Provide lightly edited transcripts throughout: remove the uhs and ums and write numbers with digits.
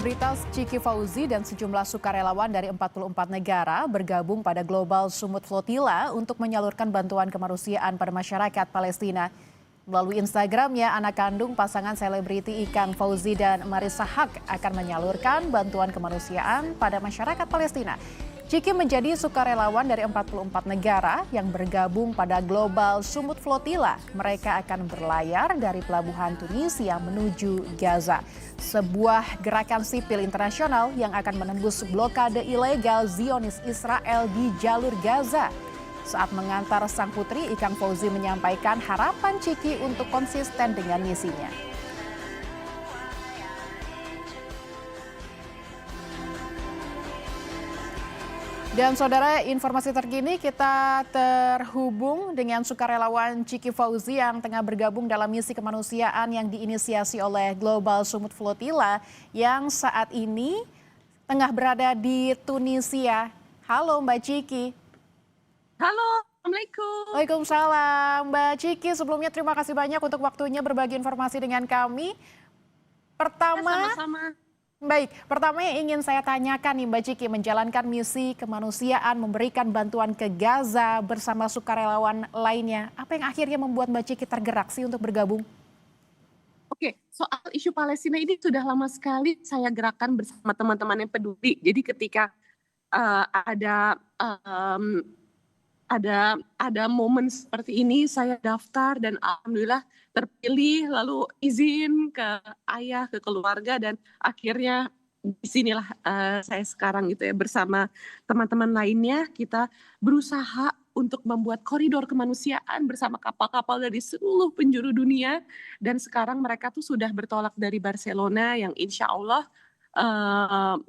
Selebritas Chiki Fauzi dan sejumlah sukarelawan dari 44 negara bergabung pada Global Sumut Flotilla untuk menyalurkan bantuan kemanusiaan pada masyarakat Palestina. Melalui Instagramnya, anak kandung pasangan selebriti Ikang Fauzi dan Marissa Haq akan menyalurkan bantuan kemanusiaan pada masyarakat Palestina. Chiki menjadi sukarelawan dari 44 negara yang bergabung pada Global Sumut Flotilla. Mereka akan berlayar dari pelabuhan Tunisia menuju Gaza. Sebuah gerakan sipil internasional yang akan menembus blokade ilegal Zionis Israel di jalur Gaza. Saat mengantar sang putri, Ikang Fauzi menyampaikan harapan Chiki untuk konsisten dengan misinya. Dan saudara, informasi terkini kita terhubung dengan sukarelawan Chiki Fauzi yang tengah bergabung dalam misi kemanusiaan yang diinisiasi oleh Global Sumut Flotilla yang saat ini tengah berada di Tunisia. Halo Mbak Chiki. Halo, Assalamualaikum. Waalaikumsalam. Mbak Chiki, sebelumnya terima kasih banyak untuk waktunya berbagi informasi dengan kami. Sama-sama. Baik, pertama yang ingin saya tanyakan nih Mbak Chiki, menjalankan misi kemanusiaan, memberikan bantuan ke Gaza bersama sukarelawan lainnya. Apa yang akhirnya membuat Mbak Chiki tergerak sih untuk bergabung? Oke, soal isu Palestina ini sudah lama sekali saya gerakan bersama teman-teman yang peduli. Jadi ketika uh, ada um, ada momen seperti ini, saya daftar dan alhamdulillah terpilih, lalu izin ke ayah, ke keluarga, dan akhirnya disinilah saya sekarang gitu ya, bersama teman-teman lainnya kita berusaha untuk membuat koridor kemanusiaan bersama kapal-kapal dari seluruh penjuru dunia, dan sekarang mereka tuh sudah bertolak dari Barcelona yang insya Allah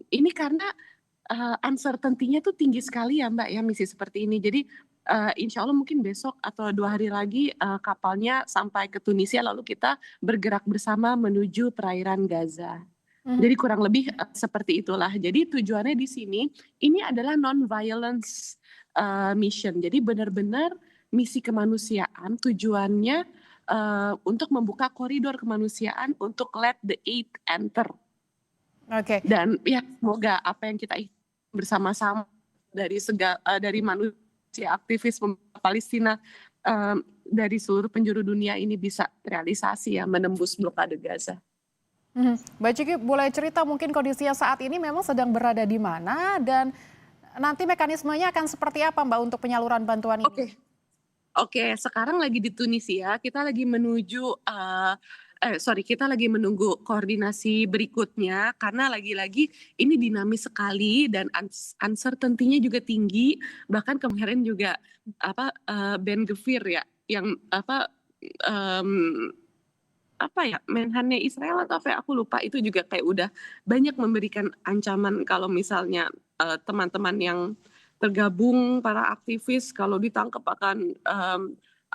ini karena uncertainty-nya tuh tinggi sekali ya Mbak ya, misi seperti ini. Jadi insya Allah mungkin besok atau 2 hari lagi kapalnya sampai ke Tunisia, lalu kita bergerak bersama menuju perairan Gaza. Jadi kurang lebih seperti itulah. Jadi tujuannya di sini ini adalah non-violence mission. Jadi benar-benar misi kemanusiaan, tujuannya untuk membuka koridor kemanusiaan untuk let the aid enter. Oke. Dan ya semoga apa yang kita bersama-sama dari manusia aktivis Palestina dari seluruh penjuru dunia ini bisa realisasi ya, menembus blokade Gaza. Mbak Chiki, boleh cerita mungkin kondisinya saat ini memang sedang berada di mana dan nanti mekanismenya akan seperti apa Mbak untuk penyaluran bantuan ini? Oke, sekarang lagi di Tunisia, kita lagi menuju kita lagi menunggu koordinasi berikutnya karena lagi-lagi ini dinamis sekali dan uncertainty-nya juga tinggi. Bahkan kemarin juga Ben Gvir ya yang Menhannya Israel atau apa aku lupa, itu juga kayak udah banyak memberikan ancaman kalau misalnya teman-teman yang tergabung para aktivis kalau ditangkap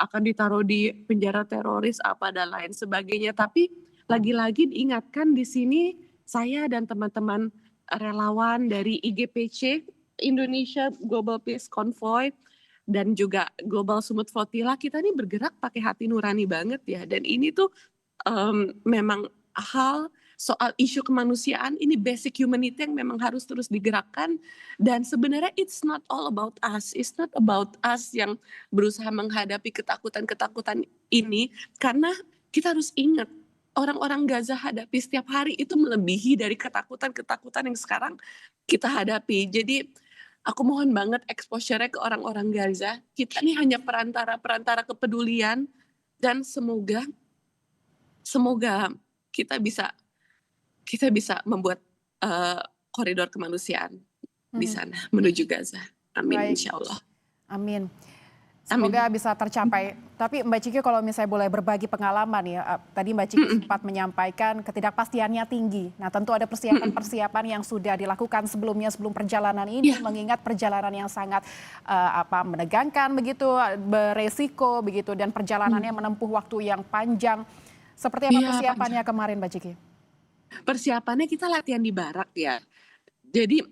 akan ditaruh di penjara teroris apa dan lain sebagainya. Tapi lagi-lagi diingatkan di sini saya dan teman-teman relawan dari IGPC Indonesia Global Peace Convoy dan juga Global Sumut Flotilla, kita nih bergerak pakai hati nurani banget ya. Dan ini tuh memang hal soal isu kemanusiaan, ini basic humanity yang memang harus terus digerakkan. Dan sebenarnya it's not all about us, it's not about us yang berusaha menghadapi ketakutan-ketakutan ini, karena kita harus ingat orang-orang Gaza hadapi setiap hari itu melebihi dari ketakutan-ketakutan yang sekarang kita hadapi. Jadi aku mohon banget exposure-nya ke orang-orang Gaza. Kita ini hanya perantara kepedulian, dan semoga kita bisa membuat koridor kemanusiaan di sana menuju Gaza. Amin. Baik. Insya Allah. Amin. Semoga bisa tercapai. Tapi Mbak Chiki kalau misalnya boleh berbagi pengalaman ya, tadi Mbak Chiki sempat menyampaikan ketidakpastiannya tinggi. Nah tentu ada persiapan-persiapan yang sudah dilakukan sebelumnya sebelum perjalanan ini, mengingat perjalanan yang sangat menegangkan begitu, beresiko begitu, dan perjalanannya menempuh waktu yang panjang. Seperti apa persiapannya kemarin Mbak Chiki? Persiapannya kita latihan di barak ya. Jadi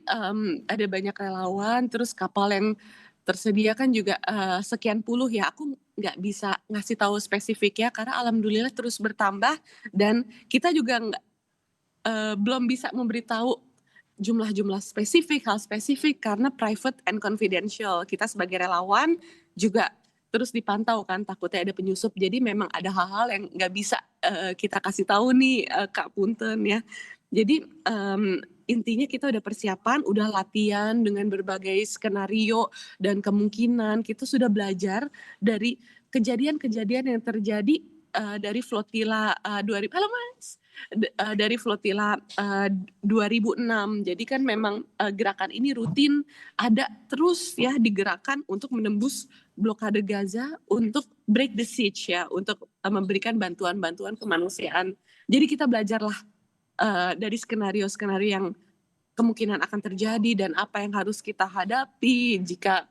ada banyak relawan, terus kapal yang tersedia kan juga sekian puluh ya. Aku nggak bisa ngasih tahu spesifik ya, karena alhamdulillah terus bertambah, dan kita juga belum bisa memberitahu jumlah-jumlah spesifik, hal spesifik karena private and confidential. Kita sebagai relawan juga terus dipantau kan, takutnya ada penyusup. Jadi memang ada hal-hal yang nggak bisa kita kasih tahu nih, Kak Punten ya. Jadi intinya kita udah persiapan, udah latihan dengan berbagai skenario dan kemungkinan. Kita sudah belajar dari kejadian-kejadian yang terjadi dari flotila 2000. Halo Mas. Dari flotila 2006. Jadi kan memang gerakan ini rutin ada terus ya digerakkan untuk menembus blokade Gaza, untuk break the siege ya, untuk memberikan bantuan-bantuan kemanusiaan. Jadi kita belajarlah dari skenario-skenario yang kemungkinan akan terjadi dan apa yang harus kita hadapi jika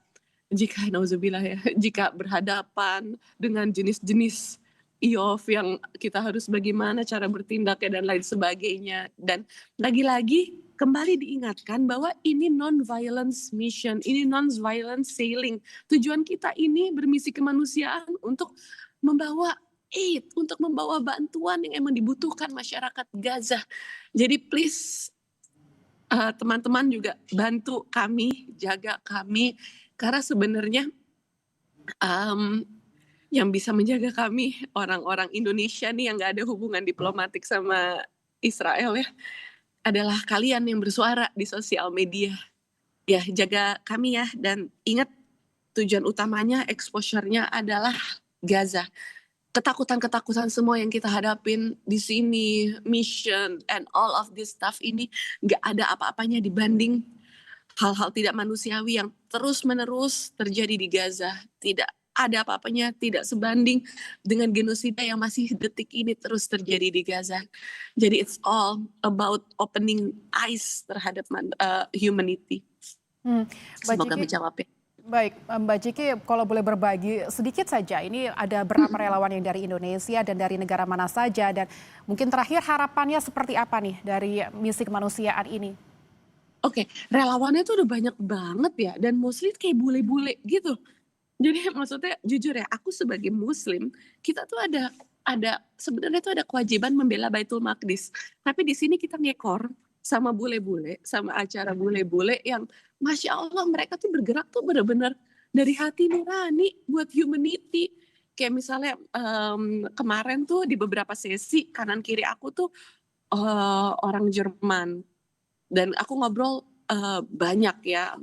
nauzubillah ya, jika berhadapan dengan jenis-jenis IOF yang kita harus bagaimana cara bertindaknya dan lain sebagainya. Dan lagi-lagi kembali diingatkan bahwa ini non-violence mission, ini non-violence sailing. Tujuan kita ini bermisi kemanusiaan untuk membawa aid, untuk membawa bantuan yang emang dibutuhkan masyarakat Gaza. Jadi please teman-teman juga bantu kami, jaga kami, karena sebenarnya yang bisa menjaga kami orang-orang Indonesia nih yang nggak ada hubungan diplomatik sama Israel ya, adalah kalian yang bersuara di sosial media. Ya jaga kami ya, dan ingat tujuan utamanya, exposure-nya adalah Gaza. Ketakutan-ketakutan semua yang kita hadapin di sini, mission and all of this stuff ini nggak ada apa-apanya dibanding hal-hal tidak manusiawi yang terus-menerus terjadi di Gaza. Tidak ada apa-apanya, tidak sebanding dengan genosida yang masih detik ini terus terjadi di Gaza. Jadi it's all about opening eyes terhadap humanity. Semoga menjawab ya. Baik, Mbak Ciki, kalau boleh berbagi sedikit saja, ini ada berapa relawan yang dari Indonesia dan dari negara mana saja, dan mungkin terakhir harapannya seperti apa nih dari misi kemanusiaan ini? Oke, relawannya tuh udah banyak banget ya, dan mostly kayak bule-bule gitu. Jadi maksudnya jujur ya, aku sebagai Muslim, kita tuh ada sebenarnya tuh ada kewajiban membela Baitul Maqdis. Tapi di sini kita ngekor sama bule-bule, sama acara bule-bule yang Masya Allah mereka tuh bergerak tuh benar-benar dari hati nurani buat humanity. Kayak misalnya kemarin tuh di beberapa sesi kanan kiri aku tuh orang Jerman. Dan aku ngobrol banyak ya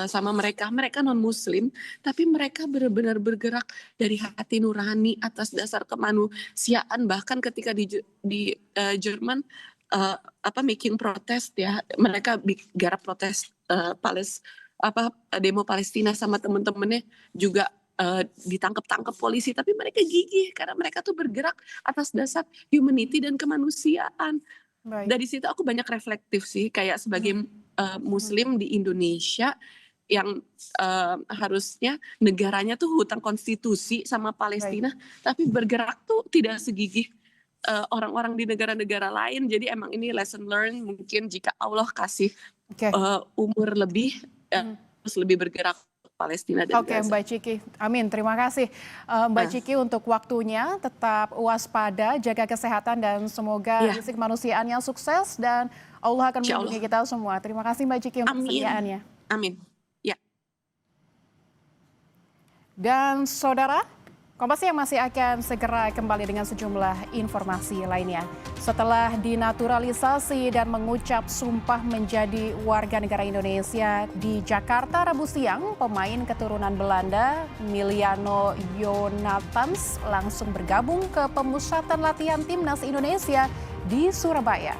sama mereka non-muslim, tapi mereka benar-benar bergerak dari hati nurani atas dasar kemanusiaan. Bahkan ketika di Jerman making protest ya, mereka garap protes demo Palestina sama temen-temennya juga ditangkap polisi, tapi mereka gigih karena mereka tuh bergerak atas dasar humanity dan kemanusiaan. Baik. Dari situ aku banyak reflektif sih, kayak sebagai Muslim di Indonesia yang harusnya negaranya tuh hutang konstitusi sama Palestina, tapi bergerak tuh tidak segigih orang-orang di negara-negara lain. Jadi emang ini lesson learned, mungkin jika Allah kasih umur lebih terus lebih bergerak Palestina dan Gaza. Mbak Ciki, amin, terima kasih Mbak Ciki untuk waktunya. Tetap waspada, jaga kesehatan, dan semoga misi kemanusiaan yang sukses dan Allah akan melindungi kita semua. Terima kasih Mbak Ciki untuk kesediaannya. Amin. Ya. Dan saudara, Kompas yang masih akan segera kembali dengan sejumlah informasi lainnya. Setelah dinaturalisasi dan mengucap sumpah menjadi warga negara Indonesia di Jakarta Rabu siang, pemain keturunan Belanda Miliano Jonathans langsung bergabung ke pemusatan latihan timnas Indonesia di Surabaya.